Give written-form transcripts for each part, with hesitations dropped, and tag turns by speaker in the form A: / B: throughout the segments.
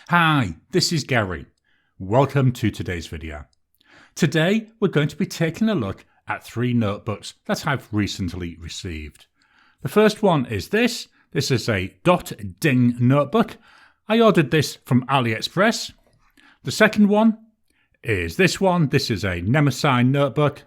A: Hi, this is Gary. Welcome to today's video. Today we're going to be taking a look at 3 notebooks that I've recently received. The first one is this. This is a Dot Ding notebook. I ordered this from AliExpress. The second one is this one. This is a Mnemosyne notebook.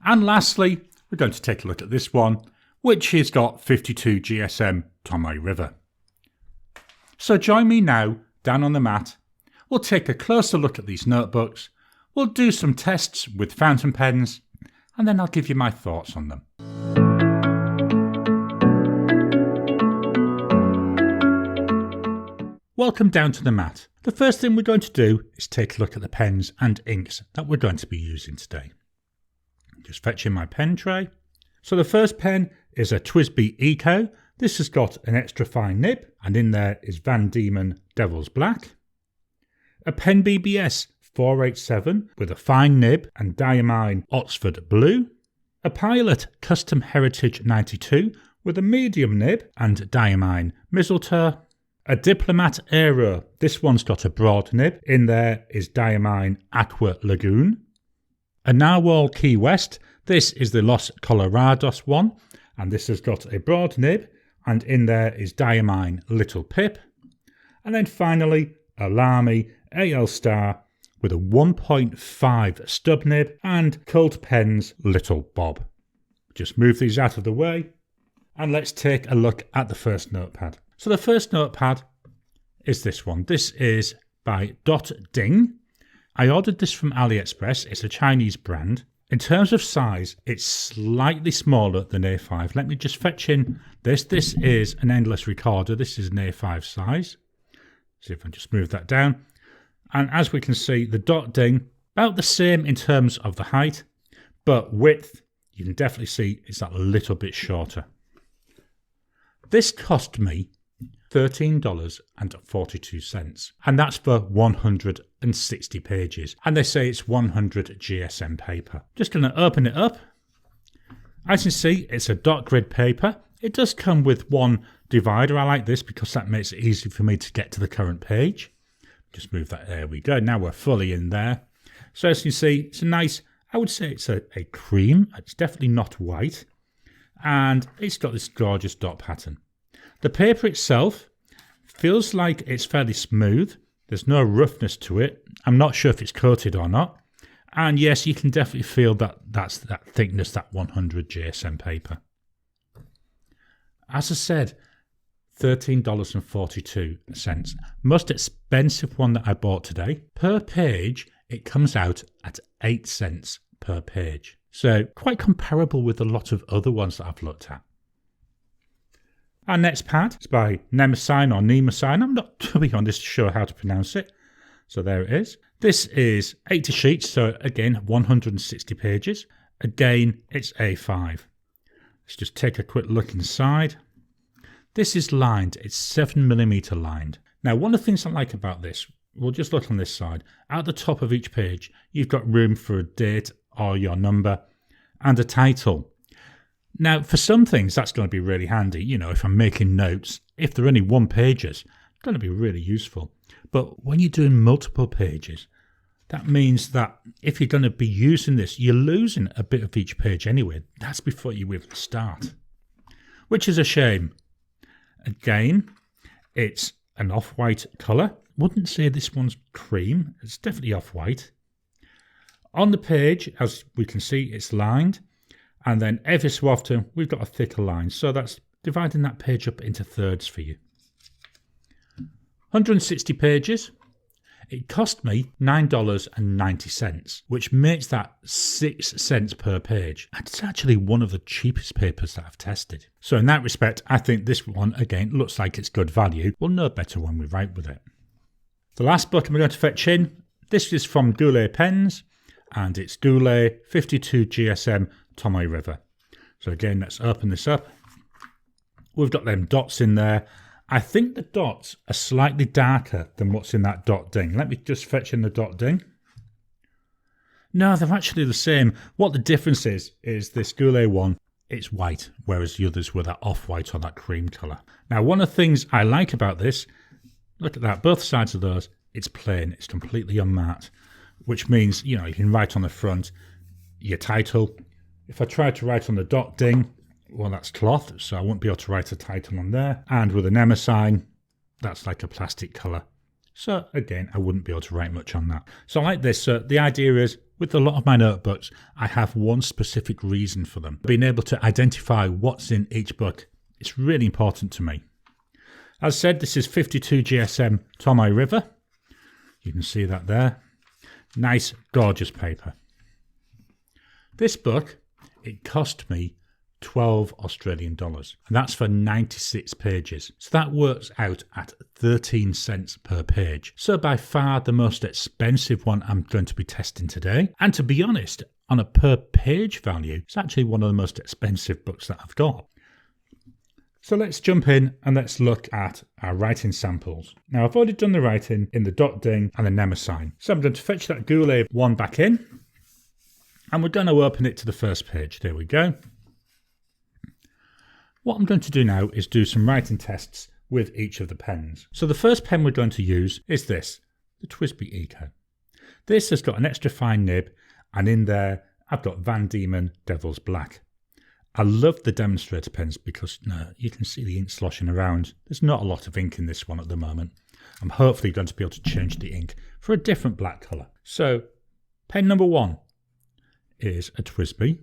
A: And lastly, we're going to take a look at this one, which has got 52 GSM Tomoe River. So join me now down on the mat. We'll take a closer look at these notebooks. We'll do some tests with fountain pens, and then I'll give you my thoughts on them. Welcome down to the mat. The first thing we're going to do is take a look at the pens and inks that we're going to be using today. Just fetching my pen tray. So the first pen is a TWSBI Eco. This has got an extra fine nib, and in there is Van Dieman Devil's Black. A PenBBS 487 with a fine nib and Diamine Oxford Blue. A Pilot Custom Heritage 92 with a medium nib and Diamine Mistletoe. A Diplomat Aero. This one's got a broad nib. In there is Diamine Aqua Lagoon. A Narwhal Key West. This is the Los Coloradas one, and this has got a broad nib, and in there is Diamine Liitle Pip. And then finally, a Lamy AL Star with a 1.5 stub nib and Cult Pens Little Bob. Just move these out of the way, and let's take a look at the first notepad. So the first notepad is this one. This is by Dot Ding. I ordered this from AliExpress. It's a Chinese brand. In terms of size, it's slightly smaller than A5. Let me just fetch in this. This is an endless recorder. This is an A5 size. See if I can just move that down. And as we can see, the Dot Ding, about the same in terms of the height, but width, you can definitely see it's that little bit shorter. This cost me $13.42, and that's for 160 pages, and they say it's 100 GSM paper. Just going to open it up. As you see, it's a dot grid paper. It does come with one divider. I like this because that makes it easy for me to get to the current page. Just move that, there we go. Now we're fully in there. So as you see, it's a nice, I would say it's a cream. It's definitely not white, and it's got this gorgeous dot pattern. The paper itself feels like it's fairly smooth. There's no roughness to it. I'm not sure if it's coated or not. And yes, you can definitely feel that's that thickness, that 100 GSM paper. As I said, $13.42. Most expensive one that I bought today. Per page, it comes out at 8 cents per page. So quite comparable with a lot of other ones that I've looked at. Our next pad is by Mnemosyne or Mnemosyne. I'm not, to be honest, sure how to pronounce it. So there it is. This is 80 sheets, so again, 160 pages. Again, it's A5. Let's just take a quick look inside. This is lined. It's 7mm lined. Now, one of the things I like about this, we'll just look on this side. At the top of each page, you've got room for a date or your number and a title. Now, for some things, that's going to be really handy. You know, if I'm making notes, if they're only one pages, it's going to be really useful. But when you're doing multiple pages, that means that if you're going to be using this, you're losing a bit of each page anyway. That's before you even start, which is a shame. Again, it's an off-white colour. Wouldn't say this one's cream. It's definitely off-white. On the page, as we can see, it's lined. And then every so often, we've got a thicker line. So that's dividing that page up into thirds for you. 160 pages. It cost me $9.90, which makes that 6 cents per page. And it's actually one of the cheapest papers that I've tested. So in that respect, I think this one, again, looks like it's good value. We'll know better when we write with it. The last book I'm going to fetch in, this is from Goulet Pens, and it's Goulet 52 GSM Tomoe River. So again, let's open this up. We've got them dots in there. I think the dots are slightly darker than what's in that Dot Ding. Let me just fetch in the Dot Ding. No, they're actually the same. What the difference is this Goulet one, it's white, whereas the others were that off-white or that cream colour. Now, one of the things I like about this, Look at that, both sides of those, it's plain, it's completely unmarked, which means, you can write on the front your title. If I try to write on the dot ding, well, that's cloth, so I won't be able to write a title on there. And with a Mnemosyne, that's like a plastic colour. So again, I wouldn't be able to write much on that. So like this, the idea is, with a lot of my notebooks, I have one specific reason for them. Being able to identify what's in each book is really important to me. As said, this is 52 GSM Tomoe River. You can see that there. Nice, gorgeous paper. This book, it cost me $12 Australian, and that's for 96 pages. So that works out at 13 cents per page. So by far the most expensive one I'm going to be testing today. And to be honest, on a per page value, it's actually one of the most expensive books that I've got. So let's jump in and let's look at our writing samples. Now I've already done the writing in the dot ding and the Mnemosyne. So I'm going to fetch that Goulet one back in, and we're going to open it to the first page. There we go. What I'm going to do now is do some writing tests with each of the pens. So the first pen we're going to use is this, the TWSBI Eco. This has got an extra fine nib, and in there I've got Dieman Devil's Black. I love the demonstrator pens because you can see the ink sloshing around. There's not a lot of ink in this one at the moment. I'm hopefully going to be able to change the ink for a different black colour. So pen number 1 is a TWSBI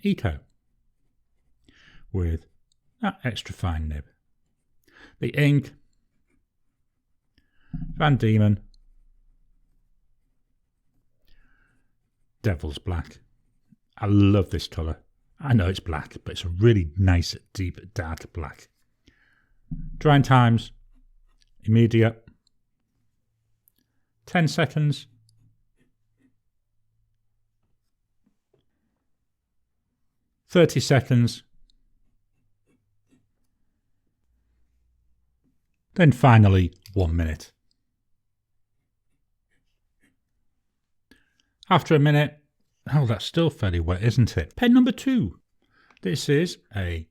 A: Eco with that extra fine nib. The ink, Dieman Devil's Black. I love this colour. I know it's black, but it's a really nice, deep, dark black. Drying times, immediate, 10 seconds, 30 seconds, then finally 1 minute. After a minute, oh, that's still fairly wet, isn't it? Pen number 2. This is a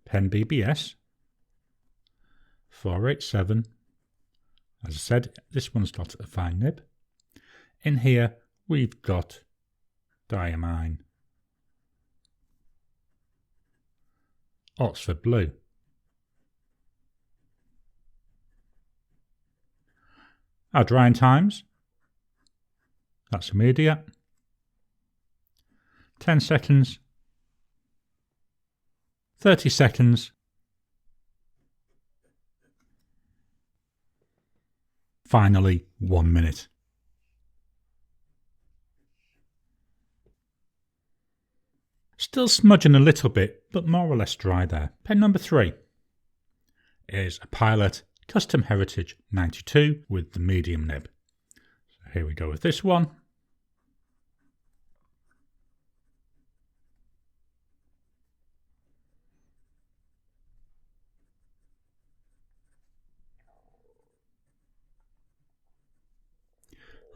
A: PenBBS 487. As I said, this one's got a fine nib. In here, we've got Diamine Oxford Blue. Our drying times, that's immediate. 10 seconds, 30 seconds, finally 1 minute. Still smudging a little bit, but more or less dry there. Pen number 3 is a Pilot Custom Heritage 92 with the medium nib. So here we go with this one.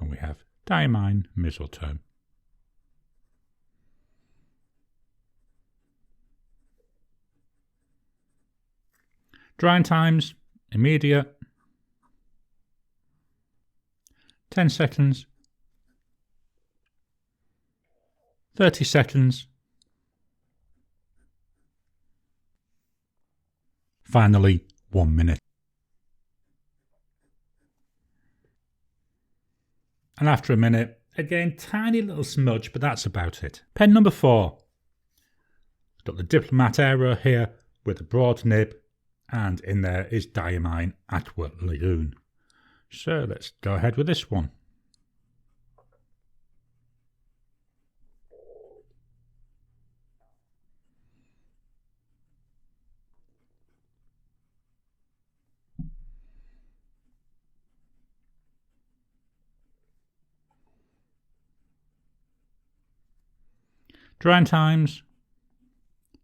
A: And we have Diamine Mistletoe. Drying times, immediate, 10 seconds, 30 seconds, finally 1 minute. And after a minute, again, tiny little smudge, but that's about it. Pen number 4. Got the Diplomat Aero here with a broad nib, and in there is Diamine Aqua Lagoon. So let's go ahead with this one. Drying times,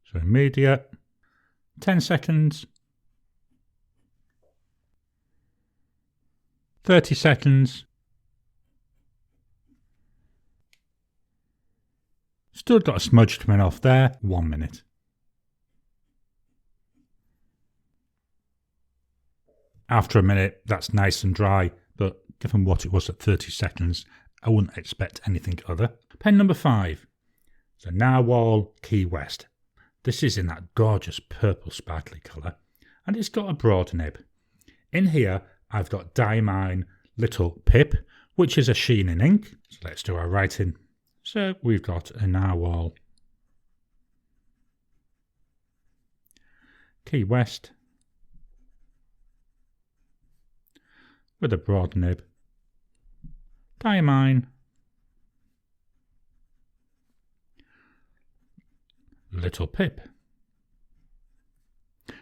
A: so immediate, 10 seconds, 30 seconds, still got a smudge coming off there, 1 minute. After a minute, that's nice and dry, but given what it was at 30 seconds, I wouldn't expect anything other. Pen number 5. It's a Narwhal Key West. This is in that gorgeous purple sparkly colour, and it's got a broad nib. In here, I've got Diamine Liitle Pip, which is a sheen in ink. So let's do our writing. So we've got a Narwhal Key West with a broad nib, Diamine Liitle Pip.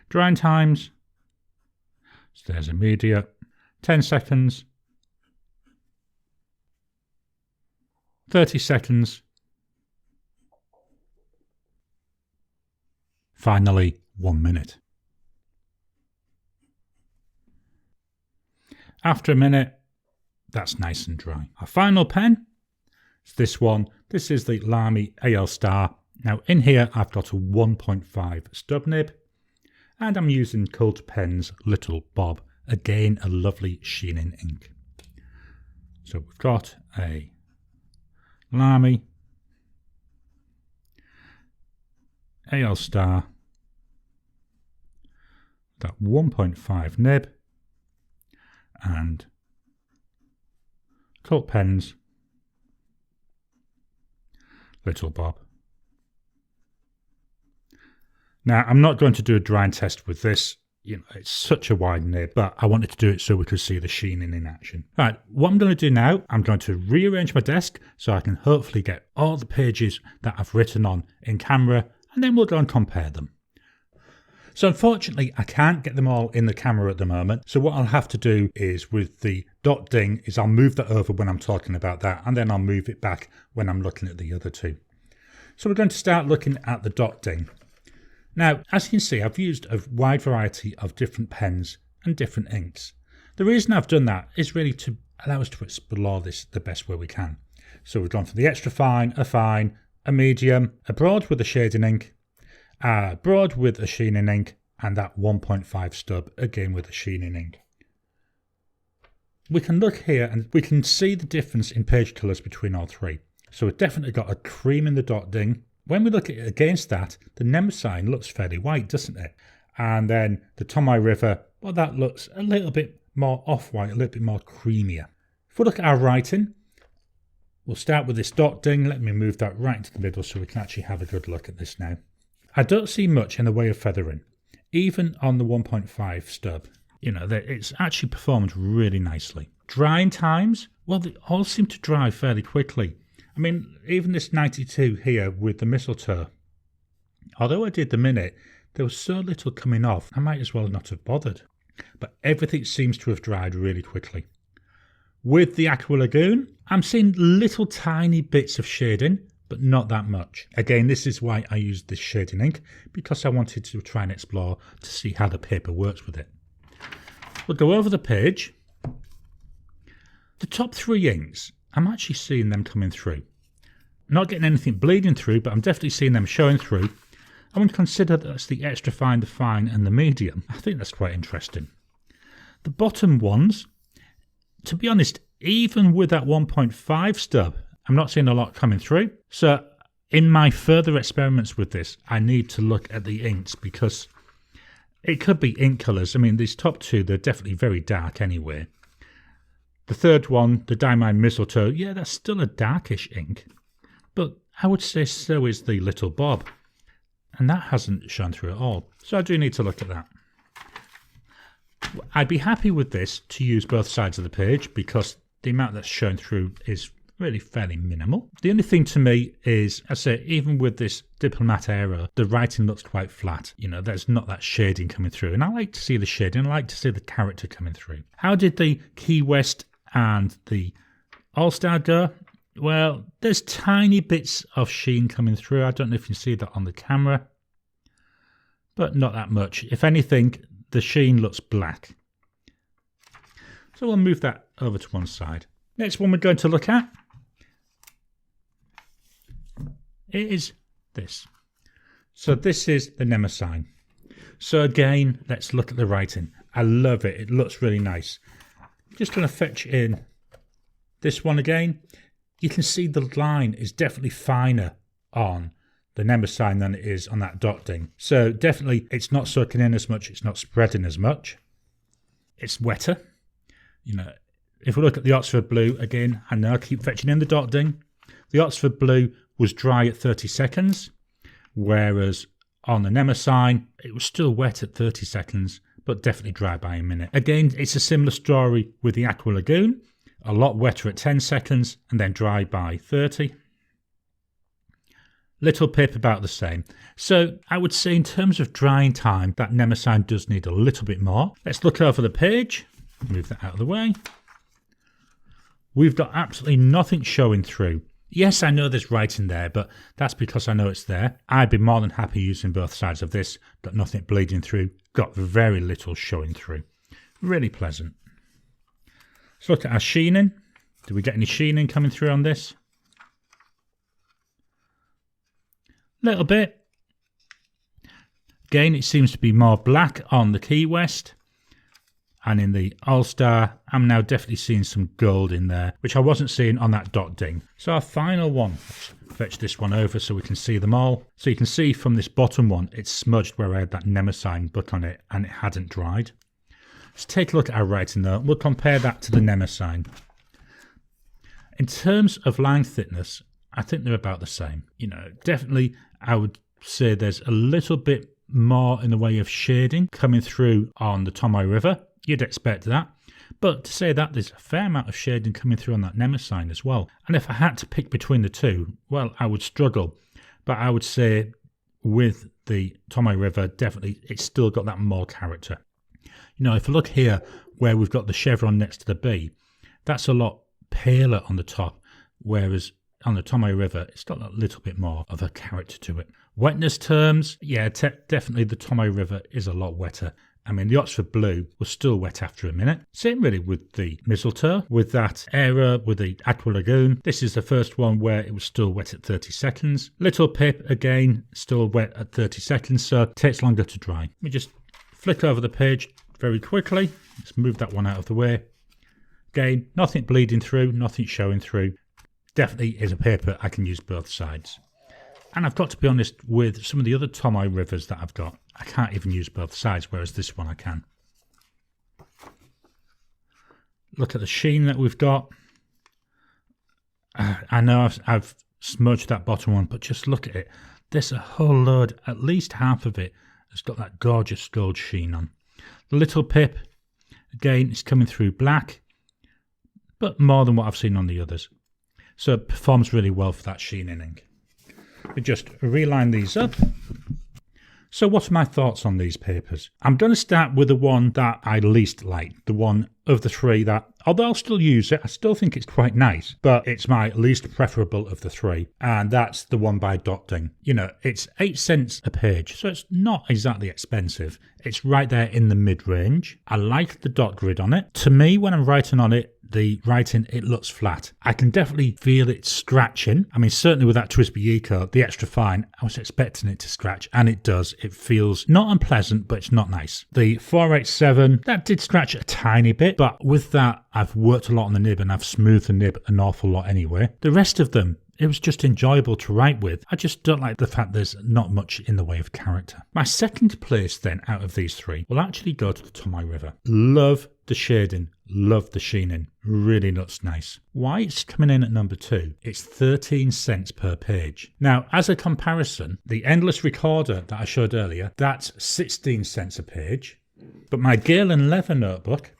A: Drying times, so there's immediate, 10 seconds, 30 seconds, finally 1 minute. After a minute, that's nice and dry. Our final pen is this one. This is the Lamy AL Star. Now in here I've got a 1.5 stub nib, and I'm using Cult Pen's Little Bob. Again, a lovely sheen in ink. So we've got a Lamy AL Star, that 1.5 nib, and Cult Pen's Little Bob. Now, I'm not going to do a drying test with this. You know, it's such a wide nib, but I wanted to do it so we could see the sheening in action. Right, what I'm going to do now, I'm going to rearrange my desk so I can hopefully get all the pages that I've written on in camera, and then we'll go and compare them. So unfortunately, I can't get them all in the camera at the moment. So what I'll have to do is with the dot ding is I'll move that over when I'm talking about that, and then I'll move it back when I'm looking at the other two. So we're going to start looking at the dot ding. Now, as you can see, I've used a wide variety of different pens and different inks. The reason I've done that is really to allow us to explore this the best way we can. So we've gone for the extra fine, a medium, a broad with a shade in ink, a broad with a sheen in ink, and that 1.5 stub, again with a sheen in ink. We can look here and we can see the difference in page colours between all three. So we've definitely got a cream in the dot ding. When we look at it against that, the Mnemosyne looks fairly white, doesn't it? And then the Tomoe River, well, that looks a little bit more off-white, a little bit more creamier. If we look at our writing, we'll start with this dot ding. Let me move that right into the middle so we can actually have a good look at this now. I don't see much in the way of feathering, even on the 1.5 stub. You know, it's actually performed really nicely. Drying times, well, they all seem to dry fairly quickly. I mean, even this 92 here with the Mistletoe, although I did the minute, there was so little coming off, I might as well not have bothered. But everything seems to have dried really quickly. With the Aqua Lagoon, I'm seeing little tiny bits of shading, but not that much. Again, this is why I used this shading ink, because I wanted to try and explore to see how the paper works with it. We'll go over the page. The top three inks, I'm actually seeing them coming through. Not getting anything bleeding through, but I'm definitely seeing them showing through. I want to consider that's the extra fine, the fine, and the medium. I think that's quite interesting. The bottom ones, to be honest, even with that 1.5 stub, I'm not seeing a lot coming through. So in my further experiments with this, I need to look at the inks because it could be ink colours. I mean, these top two, they're definitely very dark anyway. The third one, the Diamine Mistletoe, yeah, that's still a darkish ink. But I would say so is the Little Bob. And that hasn't shone through at all. So I do need to look at that. I'd be happy with this to use both sides of the page because the amount that's shown through is really fairly minimal. The only thing to me is, I say, even with this Diplomat Aero, the writing looks quite flat. You know, there's not that shading coming through. And I like to see the shading. I like to see the character coming through. How did the Key West and the All-Star go? Well, there's tiny bits of sheen coming through. I don't know if you can see that on the camera, but not that much. If anything, the sheen looks black. So we'll move that over to one side. Next one we're going to look at is this. So this is the Mnemosyne. So again, let's look at the writing. I love it. It looks really nice. Just going to fetch in this one again. You can see the line is definitely finer on the Mnemosyne than it is on that dot ding. So definitely it's not soaking in as much, it's not spreading as much. It's wetter. You know, if we look at the Oxford Blue again, I know I keep fetching in the dot ding. The Oxford Blue was dry at 30 seconds, whereas on the Mnemosyne it was still wet at 30 seconds, but definitely dry by a minute. Again, it's a similar story with the Aqua Lagoon. A lot wetter at 10 seconds and then dry by 30. Liitle pip about the same. So I would say in terms of drying time, that Mnemosyne does need a little bit more. Let's look over the page. Move that out of the way. We've got absolutely nothing showing through. Yes, I know there's writing there, but that's because I know it's there. I'd be more than happy using both sides of this. Got nothing bleeding through. Got very little showing through. Really pleasant. Let's look at our sheening. Do we get any sheening coming through on this? Little bit. Again, it seems to be more black on the Key West. And in the All-Star, I'm now definitely seeing some gold in there, which I wasn't seeing on that dot ding. So our final one, let's fetch this one over so we can see them all. So you can see from this bottom one, it's smudged where I had that Mnemosyne book on it and it hadn't dried. Let's take a look at our writing though. We'll compare that to the Mnemosyne. In terms of line thickness, I think they're about the same. You know, definitely I would say there's a little bit more in the way of shading coming through on the Tomoe River. You'd expect that. But to say that, there's a fair amount of shading coming through on that Mnemosyne as well. And if I had to pick between the two, well, I would struggle. But I would say with the Tomoe River, definitely it's still got that more character. You know, if I look here where we've got the chevron next to the B, that's a lot paler on the top, whereas on the Tomoe River, it's got a little bit more of a character to it. Wetness terms, yeah, definitely the Tomoe River is a lot wetter. I mean, the Oxford Blue was still wet after a minute. Same really with the Mistletoe, with that Aero, with the Aqua Lagoon. This is the first one where it was still wet at 30 seconds. Liitle pip, again, still wet at 30 seconds, so it takes longer to dry. Let me just flick over the page very quickly. Let's move that one out of the way. Again, nothing bleeding through, nothing showing through. Definitely is a paper I can use both sides. And I've got to be honest, with some of the other Tomoe Rivers that I've got, I can't even use both sides, whereas this one I can. Look at the sheen that we've got. I know I've smudged that bottom one, but just look at it. There's a whole load, at least half of it, has got that gorgeous gold sheen on. The Liitle pip, again, is coming through black, but more than what I've seen on the others. So it performs really well for that sheening ink. We just reline these up. So what are my thoughts on these papers? I'm going to start with the one that I least like, the one of the three that, although I'll still use it, I still think it's quite nice, but it's my least preferable of the three, and that's the one by Dot Ding. You know, it's 8 cents a page, so it's not exactly expensive. It's right there in the mid-range. I like the dot grid on it. To me, when I'm writing on it, the writing, it looks flat. I can definitely feel it scratching. I mean, certainly with that TWSBI Eco, the extra fine, I was expecting it to scratch, and it does. It feels not unpleasant, but it's not nice. The 487, that did scratch a tiny bit, but with that, I've worked a lot on the nib and I've smoothed the nib an awful lot anyway. The rest of them, it was just enjoyable to write with. I just don't like the fact there's not much in the way of character. My second place then out of these three will actually go to the Tomoe River. Love the shading, love the sheening, really looks nice. Why it's coming in at number 2? It's 13 cents per page. Now, as a comparison, the Endless Recorder that I showed earlier, that's 16 cents a page. But my Galen Leather notebook,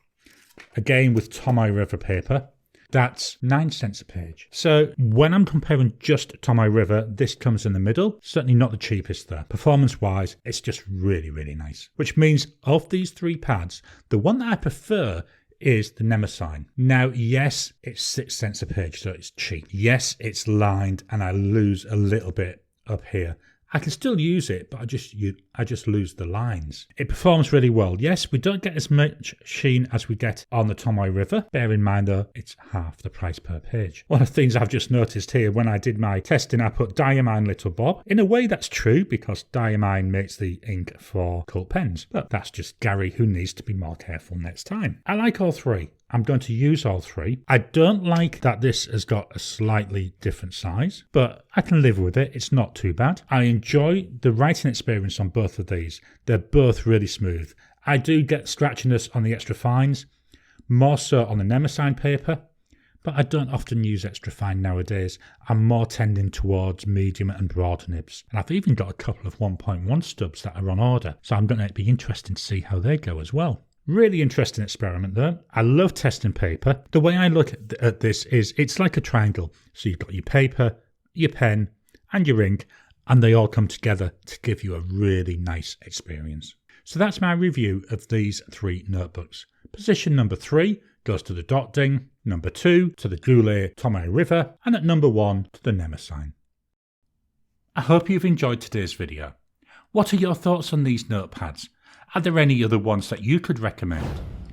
A: again with Tomoe River paper, that's 9 cents a page. So when I'm comparing just Tomoe River, this comes in the middle. Certainly not the cheapest there. Performance-wise, it's just really, really nice. Which means of these three pads, the one that I prefer is the Mnemosyne. Now, yes, it's 6 cents a page, so it's cheap. Yes, it's lined, and I lose a little bit up here I can still use it, but I just lose the lines. It performs really well. Yes, we don't get as much sheen as we get on the Tomoe River. Bear in mind though, it's half the price per page. One of the things I've just noticed here, when I did my testing, I put Diamine Little Bob. In a way that's true, because Diamine makes the ink for cult pens. But that's just Gary, who needs to be more careful next time. I like all three. I'm going to use all three. I don't like that this has got a slightly different size, but I can live with it. It's not too bad. I enjoy the writing experience on both of these. They're both really smooth. I do get scratchiness on the extra fines, more so on the Mnemosyne paper, but I don't often use extra fine nowadays. I'm more tending towards medium and broad nibs. And I've even got a couple of 1.1 stubs that are on order, so I'm going to be interested to see how they go as well. Really interesting experiment though. I love testing paper. The way I look at this is it's like a triangle. So you've got your paper, your pen and your ink, and they all come together to give you a really nice experience. So that's my review of these three notebooks. Position number 3 goes to the Dot Ding, number 2 to the Goulet Tomoe River, and at number 1 to the Mnemosyne. I hope you've enjoyed today's video. What are your thoughts on these notepads? Are there any other ones that you could recommend?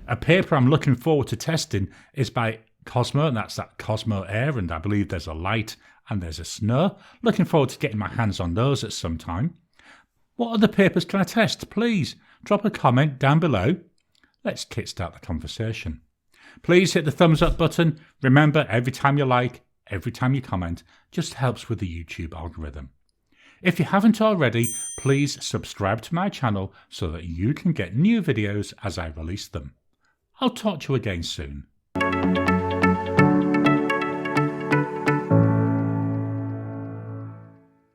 A: A paper I'm looking forward to testing is by Cosmo, and that's that Cosmo Air, and I believe there's a light and there's a snow. Looking forward to getting my hands on those at some time. What other papers can I test? Please drop a comment down below. Let's kickstart the conversation. Please hit the thumbs up button. Remember, every time you like, every time you comment, just helps with the YouTube algorithm. If you haven't already, please subscribe to my channel so that you can get new videos as I release them. I'll talk to you again soon.